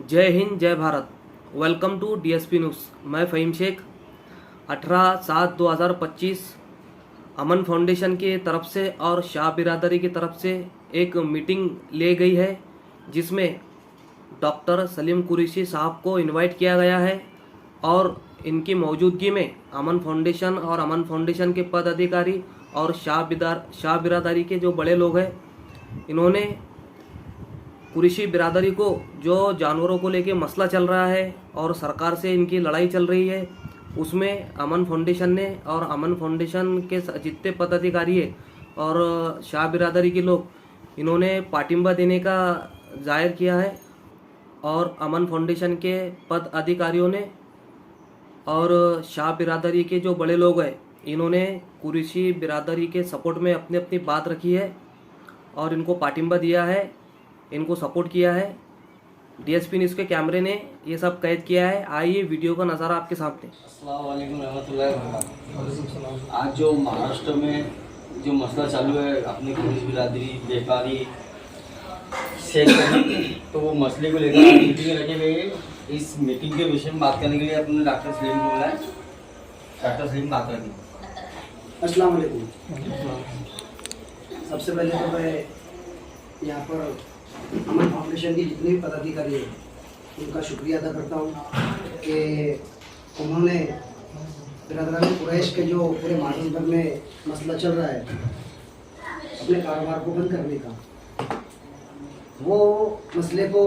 जय हिंद जय Bharat. Welcome to DSP news. मैं फ़हीम शेख। 18/7/2025 अमन फाउंडेशन की तरफ से और शाह बिरादरी की तरफ से एक मीटिंग ले गई है, जिसमें डॉक्टर सलीम कुरैशी साहब को इनवाइट किया गया है और इनकी मौजूदगी में अमन फाउंडेशन और अमन फाउंडेशन के पदाधिकारी और शाह बिरादरी के जो बड़े लोग हैं, इन्होंने कुरैशी बिरादरी को जो जानवरों को लेके मसला चल रहा है और सरकार से इनकी लड़ाई चल रही है, उसमें अमन फाउंडेशन ने और अमन फाउंडेशन के जितने पदाधिकारी है और शाह बिरादरी के लोग, इन्होंने पाटिंबा देने का जाहिर किया है। और अमन फाउंडेशन के पद अधिकारियों ने और शाह बिरादरी के जो बड़े लोग हैं, इन्होंने कुरैशी बिरादरी के सपोर्ट में अपनी अपनी बात रखी है और इनको पाटिंबा दिया है, इनको सपोर्ट किया है। डीएसपी न्यूज़ के कैमरे ने ये सब कैद किया है। आइए वीडियो का नज़ारा आपके सामने। अस्सलाम वालेकुम रहमतुल्लाहि व बरकातहू। आज जो महाराष्ट्र में जो मसला चालू है अपनी कुरैशी बिरादरी व्यापारी से, तो वो मसले को लेकर मीटिंग रखे गई है। इस मीटिंग के विषय में बात करने के लिए अपने डॉक्टर सलीम को बुलाया। डॉक्टर सलीम बात करेंगे। अस्सलाम वालेकुम। सबसे पहले तो मैं यहाँ पर अमन फाउंडेशन की जितने भी पदाधिकारी हैं उनका शुक्रिया अदा करता हूँ कि उन्होंने बिरादरान कुरैश के जो पूरे महाराष्ट्र भर में मसला चल रहा है अपने कारोबार को बंद करने का, वो मसले को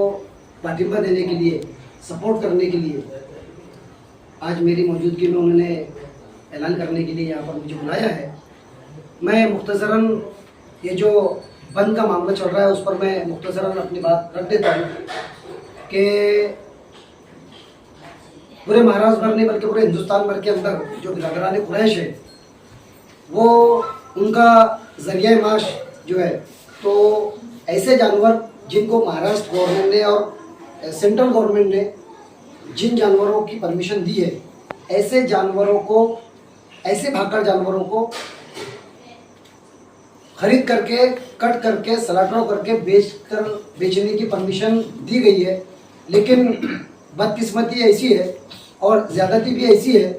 पाटिंबा देने के लिए, सपोर्ट करने के लिए आज मेरी मौजूदगी में उन्होंने ऐलान करने के लिए यहाँ पर मुझे बुलाया है। मैं मुख्तसरन ये जो बंद का मामला चल रहा है उस पर मैं मुख्तसरन अपनी बात रख देता हूँ कि पूरे महाराष्ट्र भर नहीं बल्कि पूरे हिंदुस्तान भर के अंदर जो बिरादरान कुरैश है वो उनका जरिया माश जो है, तो ऐसे जानवर जिनको महाराष्ट्र गवर्नमेंट ने और सेंट्रल गवर्नमेंट ने जिन जानवरों की परमिशन दी है, ऐसे जानवरों को, ऐसे भागकर जानवरों को खरीद करके, कट करके, स्लॉटर करके बेचने की परमिशन दी गई है। लेकिन बदकिस्मती ऐसी है और ज़्यादती भी ऐसी है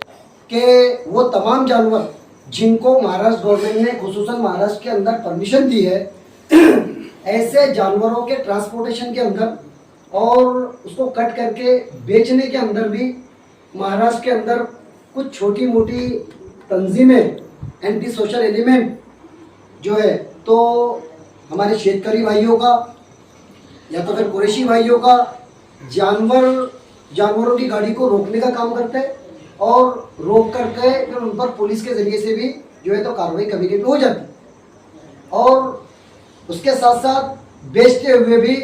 कि वो तमाम जानवर जिनको महाराष्ट्र गवर्नमेंट ने खुसूसन महाराष्ट्र के अंदर परमिशन दी है, ऐसे जानवरों के ट्रांसपोर्टेशन के अंदर और उसको कट करके बेचने के अंदर भी महाराष्ट्र के अंदर कुछ छोटी मोटी तंजीमें, एंटी सोशल एलिमेंट जो है, तो हमारे शेतकरी भाइयों का या तो फिर कुरैशी भाइयों का जानवरों की गाड़ी को रोकने का काम करते हैं और रोक करके फिर उन पर पुलिस के जरिए से भी जो है तो कार्रवाई कभी कभी हो जाती है। और उसके साथ साथ बेचते हुए भी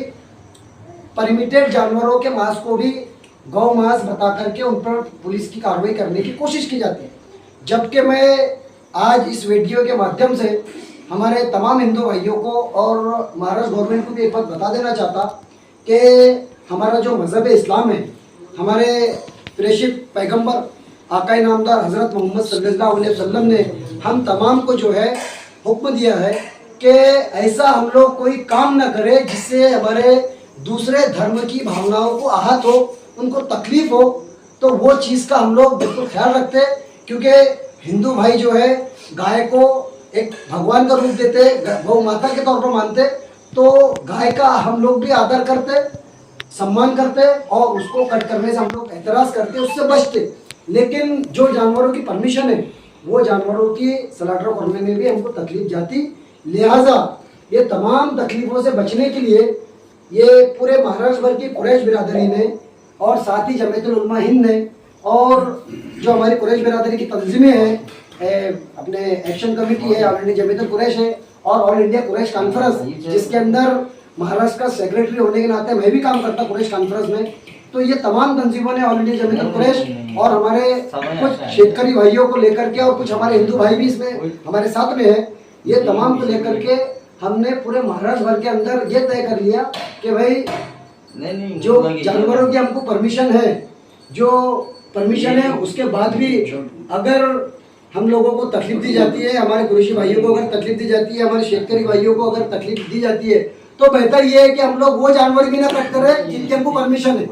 परमिटेड जानवरों के मांस को भी गौ मांस बता करके उन पर पुलिस की कार्रवाई करने की कोशिश की जाती है। जबकि मैं आज इस वीडियो के माध्यम से हमारे तमाम हिंदू भाइयों को और महाराष्ट्र गवर्नमेंट को भी एक बात बता देना चाहता कि हमारा जो मज़हब इस्लाम है, हमारे प्रेषित पैगंबर आका नामदार हज़रत मोहम्मद सल्लल्लाहु अलैहि वसल्लम ने हम तमाम को जो है हुक्म दिया है कि ऐसा हम लोग कोई काम ना करें जिससे हमारे दूसरे धर्म की भावनाओं को आहत हो, उनको तकलीफ हो। तो वो चीज़ का हम लोग बिल्कुल ख्याल रखते हैं, क्योंकि हिंदू भाई जो है गाय को एक भगवान का रूप देते, गौ माता के तौर पर मानते, तो गाय का हम लोग भी आदर करते, सम्मान करते और उसको कट करने से हम लोग एतराज़ करते, उससे बचते। लेकिन जो जानवरों की परमिशन है वो जानवरों की स्लॉटर करने में भी हमको तकलीफ जाती। लिहाजा ये तमाम तकलीफ़ों से बचने के लिए ये पूरे महाराष्ट्र भर की कुरैश बिरादरी ने और साथ ही जमीयतुल उलमा हिंद ने और जो हमारी कुरैश बिरादरी की तंजीमें हैं, अपने एक्शन कमेटी है, ऑल इंडिया जमीयतुल कुरैश है और ऑल इंडिया कुरैश कॉन्फ्रेंस, जिसके अंदर महाराष्ट्र का सेक्रेटरी होने के नाते मैं भी काम करता कुरैश कॉन्फ्रेंस में। तो ये तमाम तंजीमों ने ऑल इंडिया जमीयतुल कुरैश और हमारे कुछ शेतकरी भाइयों को लेकर के और कुछ हमारे हिंदू भाई भी इसमें हमारे साथ में है, ये तमाम को लेकर के हमने पूरे महाराष्ट्र भर के अंदर ये तय कर लिया कि भाई जो जानवरों की हमको परमिशन है, जो परमिशन है उसके बाद भी अगर हम लोगों को तकलीफ दी जाती है, हमारे कुरैशी भाइयों को अगर तकलीफ दी जाती है, हमारे शेतकरी भाइयों को अगर तकलीफ दी जाती है, तो बेहतर ये है कि हम लोग वो जानवर भी ना कट करें जिनकी हमको परमिशन है।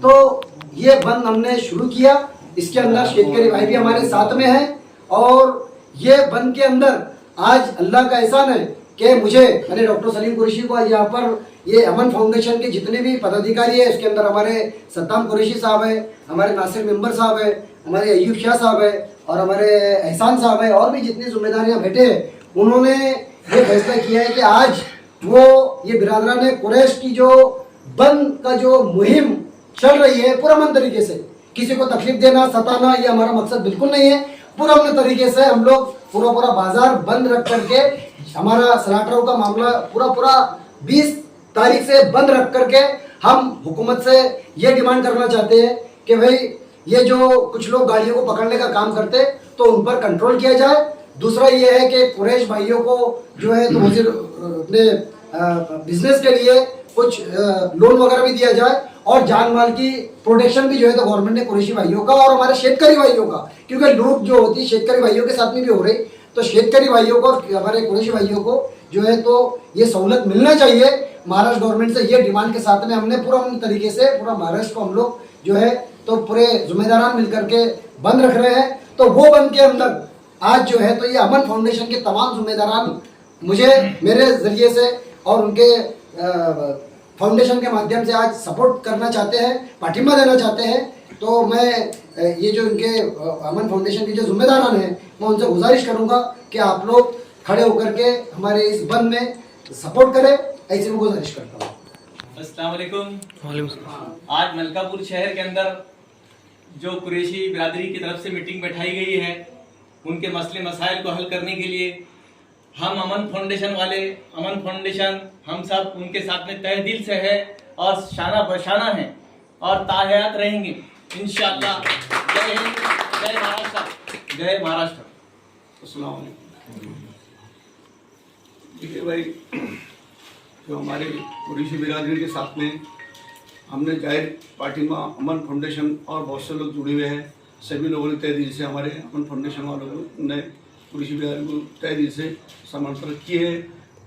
तो ये बंद हमने शुरू किया, इसके अंदर शेतकरी भाई भी हमारे साथ में है। और ये बंद के अंदर आज अल्लाह का एहसान है कि मैंने डॉक्टर सलीम कुरैशी को आज यहाँ पर ये अमन फाउंडेशन के जितने भी पदाधिकारी है, उसके अंदर हमारे सत्ताम कुरैशी साहब है, हमारे नासिर मेंबर साहब है, हमारे अयूब शाह साहब है और हमारे एहसान साहब है, और भी जितने जिम्मेदारियाँ बैठे हैं, उन्होंने ये फैसला किया है कि आज वो ये बिरादरान कुरैश की जो बंद का जो मुहिम चल रही है पुरअमन तरीके से, किसी को तकलीफ देना सताना ये हमारा मकसद बिल्कुल नहीं है। पुरअमन तरीके से हम लोग पूरा बाजार बंद रख करके हमारा सलाटरों का मामला पूरा 20 तारीख से बंद रख करके हम हुकूमत से ये डिमांड करना चाहते हैं कि भाई ये जो कुछ लोग गाड़ियों को पकड़ने का काम करते तो उन पर कंट्रोल किया जाए। दूसरा ये है कि कुरैश भाइयों को जो है तो अपने बिजनेस के लिए कुछ लोन वगैरह भी दिया जाए और जान माल की प्रोटेक्शन भी जो है तो गवर्नमेंट ने कुरैशी भाइयों का और हमारे शेतकरी भाइयों का, क्योंकि लूट जो होती है शेतकरी भाइयों के साथ में भी हो रही, तो शेतकरी भाइयों को और हमारे कुरैशी भाइयों को जो है तो ये सहूलत मिलना चाहिए। महाराष्ट्र गवर्नमेंट से ये डिमांड के साथ में हमने पूरा तरीके से पूरा महाराष्ट्र को हम लोग जो है तो पूरे जिम्मेदारान मिलकर के बंद रख रहे हैं। तो वो बंद के अंदर आज जो है तो ये अमन फाउंडेशन के तमाम जिम्मेदारान मुझे मेरे जरिए से और उनके फाउंडेशन के माध्यम से आज सपोर्ट करना चाहते हैं, पाठिंबा देना चाहते हैं। तो मैं ये जो इनके अमन फाउंडेशन के जो जिम्मेदारान हैं मैं उनसे गुजारिश करूंगा कि आप लोग खड़े होकर के हमारे इस बंद में सपोर्ट करें, ऐसे मैं गुजारिश करता हूँ। अस्सलाम वालेकुम। आज मलकापुर शहर के अंदर जो कुरैशी बिरादरी की तरफ से मीटिंग बैठाई गई है, उनके मसले मसाइल को हल करने के लिए हम अमन फाउंडेशन हम सब उनके साथ में तहे दिल से है और शाना बशाना है और ताहयात रहेंगे इंशाअल्लाह। जय हिंद, जय महाराष्ट्र, जय महाराष्ट्र। अस्सलाम वालेकुम। देखिए भाई, जो हमारे कुरैशी बिरादरी के साथ में हमने जाहिर पार्टी में अमन फाउंडेशन और बहुत से लोग जुड़े हुए हैं। सभी लोगों ने तय दिल से हमारे अमन फाउंडेशन वालों ने कुरैशी बिरादरी को तय दिल से समर्थन किए है।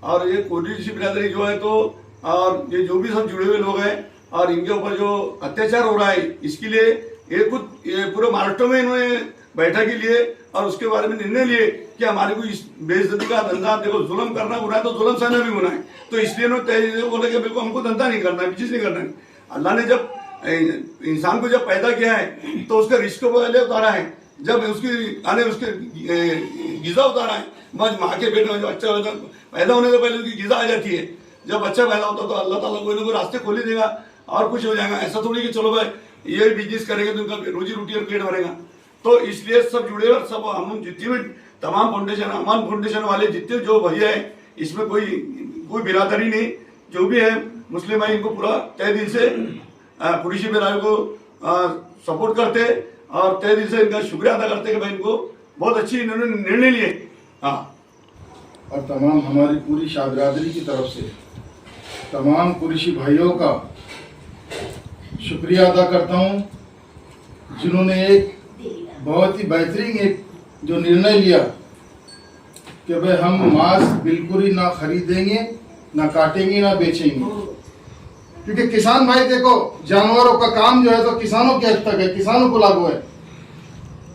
और ये कुरैशी बिरादरी जो है तो और ये जो भी सब जुड़े हुए लोग हैं और इनके ऊपर जो अत्याचार हो रहा है, इसके लिए ये पूरे महाराष्ट्र में इन्होंने बैठक के लिए और उसके बारे में निर्णय लिए कि हमारे को इस बेइज्जती का धंधा, देखो जुल्म करना बुरा है तो जुल्म सहना भी गुनाह है, तो इसलिए उन्होंने बोले कि बिल्कुल हमको धंधा नहीं करना है, बिजनेस नहीं करना है। अल्लाह ने जब इंसान को जब पैदा किया है तो उसका रिस्क पहले उतारा है, जब उसके गिजा उतारा है। बस माँ के पेट में जो बच्चा पैदा होने से पहले उसकी गिजा आ जाती है। जब बच्चा पैदा होता तो अल्लाह ताला कोई ना कोई रास्ते खोल ही देगा और कुछ हो जाएगा। ऐसा थोड़ी कि चलो भाई ये बिजनेस करेंगे तो उनका रोजी रोटी और पेट भरेगा। तो इसलिए सब जुड़े और सब हम जितने भी तमाम फाउंडेशन, अमन फाउंडेशन वाले जितने जो भैया है, इसमें कोई बिरादरी नहीं, जो भी है मुस्लिम भाई इनको पूरा तय दिल से कुरैशी बिरादरी को सपोर्ट करते और तय दिल से इनका शुक्रिया अदा करते कि भाई इनको बहुत अच्छी इन्होंने निर्णय लिए। हाँ, और तमाम हमारी पूरी शाह बिरादरी की तरफ से तमाम कुरैशी भाइयों का शुक्रिया अदा करता हूँ, जिन्होंने एक बहुत ही बेहतरीन एक जो निर्णय लिया कि भाई हम मांस बिल्कुल ही ना खरीदेंगे, ना काटेंगे, ना बेचेंगे। क्योंकि किसान भाई देखो, जानवरों का काम जो है तो किसानों के हद तक है, किसानों को लागू है।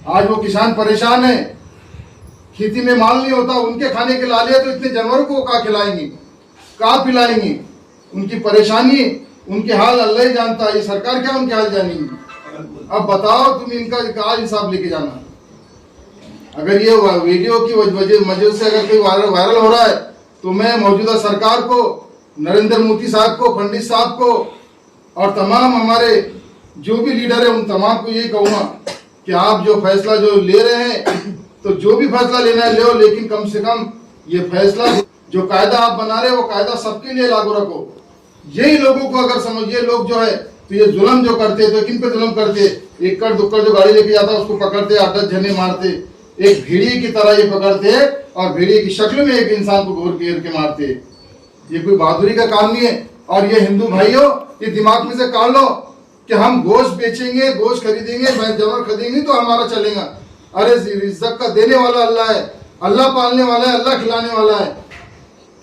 आज वो किसान परेशान है, खेती में माल नहीं होता, उनके खाने के लाले तो इतने जानवरों को कहाँ खिलाएंगे, कहाँ पिलाएंगे? उनकी परेशानी, उनके हाल अल्लाह ही जानता है, ये सरकार क्या उनके हाल जानेंगी? अब बताओ तुम इनका कहाँ हिसाब लेके जाना। अगर ये वीडियो की वजह से अगर कोई वायरल हो रहा है तो मैं मौजूदा सरकार को, नरेंद्र मोदी साहब को, पंडित साहब को और तमाम हमारे जो भी लीडर है उन तमाम को यही कहूँगा कि आप जो फैसला जो ले रहे हैं तो जो भी फैसला लेना है लो, लेकिन कम से कम ये फैसला जो कायदा आप बना रहे हो वो कायदा सबके लिए लागू रखो। यही लोगों को अगर समझिए, लोग जो है तो ये जुल्म जो करते तो किन पे जुल्म करते, एकड़ दुक्कड़ जो गाड़ी लेके जाता उसको पकड़ते, 8-10 जने मारते, एक भेड़िए की तरह ये पकड़ते और भेड़िए की शक्ल में एक इंसान को घोर घेर के मारते। ये कोई बहादुरी का काम नहीं है। और ये हिंदू भाइयों, ये दिमाग में से काट लो कि हम गोश्त बेचेंगे, गोश्त खरीदेंगे, जानवर खरीदेंगे तो हमारा चलेगा। अरे रिज़्क़ का देने वाला अल्लाह है, अल्लाह पालने वाला है, अल्लाह खिलाने वाला है।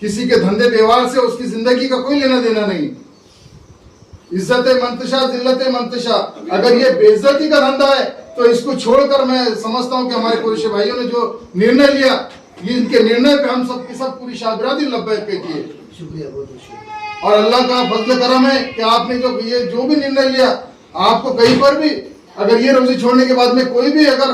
किसी के धंधे व्यवहार से उसकी जिंदगी का कोई लेना देना नहीं। इज्जत मंतशा जिल्लत मंतशा, अगर ये बेइज्जती का धंधा है तो इसको छोड़कर मैं समझता हूँ कि हमारे कुरैशी भाइयों ने जो निर्णय लिया, ये इनके निर्णय पे हम सब की सब पूरी शाह बिरादरी लब्बैक कहती है। शुक्रिया, बहुत बहुत शुक्रिया। और अल्लाह का फजल करम है कि आपने जो भी निर्णय लिया, आपको कहीं पर भी अगर ये रोजी छोड़ने के बाद में कोई भी अगर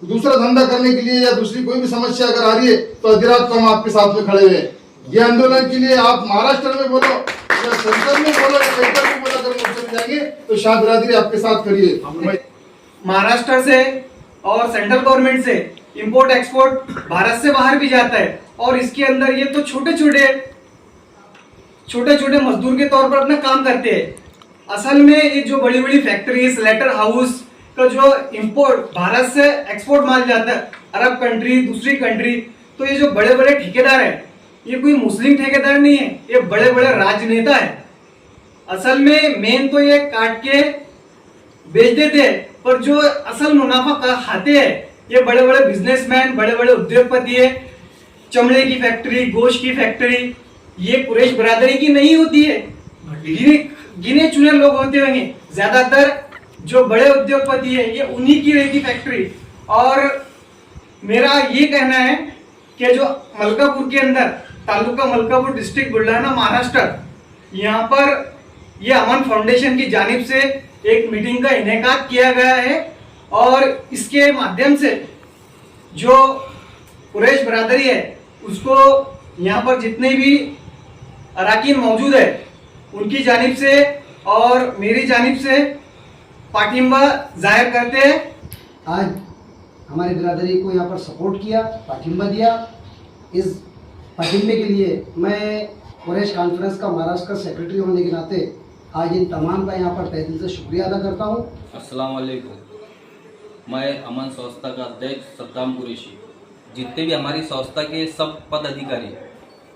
दूसरा धंधा करने के लिए या दूसरी कोई भी समस्या अगर आ रही है तो अधिरात को हम आपके साथ में खड़े हुए। ये आंदोलन के लिए आप महाराष्ट्र में बोलो या संसद में बोलो या कहीं पर भी बोलो, अगर मोर्चे जाएंगे तो शाह बिरादरी आपके साथ खड़ी है। महाराष्ट्र से और सेंट्रल गवर्नमेंट से इंपोर्ट एक्सपोर्ट भारत से बाहर भी जाता है, और इसके अंदर ये तो छोटे छोटे मजदूर के तौर पर अपना काम करते हैं। असल में ये जो बड़ी बड़ी फैक्ट्री, स्लेटर हाउस का जो इंपोर्ट भारत से एक्सपोर्ट माल जाता है अरब कंट्री, दूसरी कंट्री, तो ये जो बड़े बड़े ठेकेदार है ये कोई मुस्लिम ठेकेदार नहीं है, ये बड़े बड़े राजनेता है। असल में मेन तो ये काट के बेच देते हैं, पर जो असल मुनाफा खाते हैं ये बड़े बड़े बिजनेसमैन, बड़े बड़े उद्योगपति है। चमड़े की फैक्ट्री, गोश्त की फैक्ट्री, ये कुरैश बिरादरी की नहीं होती है, गिने चुने लोग होते होंगे। ज्यादातर जो बड़े उद्योगपति है ये उन्हीं की रहेगी फैक्ट्री। और मेरा ये कहना है कि जो मलकापुर के अंदर, तालुका मलकापुर, डिस्ट्रिक्ट बुल्ढाना, महाराष्ट्र, यहाँ पर ये अमन फाउंडेशन की जानिब से एक मीटिंग का इनेकाद किया गया है, और इसके माध्यम से जो कुरैश बिरादरी है उसको यहाँ पर जितने भी अराकीन मौजूद है उनकी जानिब से और मेरी जानिब से पाठिंबा जाहिर करते हैं। आज हमारी बिरादरी को यहाँ पर सपोर्ट किया, पाठिंबा दिया। इस पाठिंबे के लिए मैं कुरैश कॉन्फ्रेंस का महाराष्ट्र का सेक्रेटरी होने के नाते आज इन तमाम का यहाँ पर तहे दिल से शुक्रिया अदा करता हूँ। अस्सलाम वालेकुम। मैं अमन संस्था का अध्यक्ष सद्दाम कुरैशी, जितने भी हमारी संस्था के सब पद अधिकारी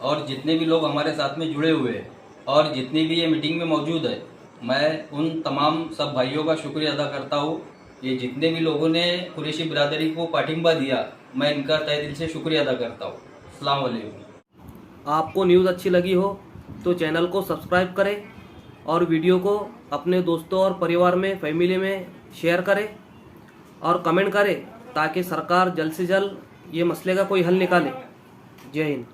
और जितने भी लोग हमारे साथ में जुड़े हुए हैं और जितने भी ये मीटिंग में मौजूद है, मैं उन तमाम सब भाइयों का शुक्रिया अदा करता हूँ। ये जितने भी लोगों ने कुरैशी बिरादरी को पाठिंबा दिया, मैं इनका तहे दिल से शुक्रिया अदा करता हूँ। अस्सलाम वालेकुम। आपको न्यूज़ अच्छी लगी हो तो चैनल को सब्सक्राइब करें और वीडियो को अपने दोस्तों और परिवार में, फैमिली में शेयर करें और कमेंट करें ताकि सरकार जल्द से जल्द ये मसले का कोई हल निकाले। जय हिंद।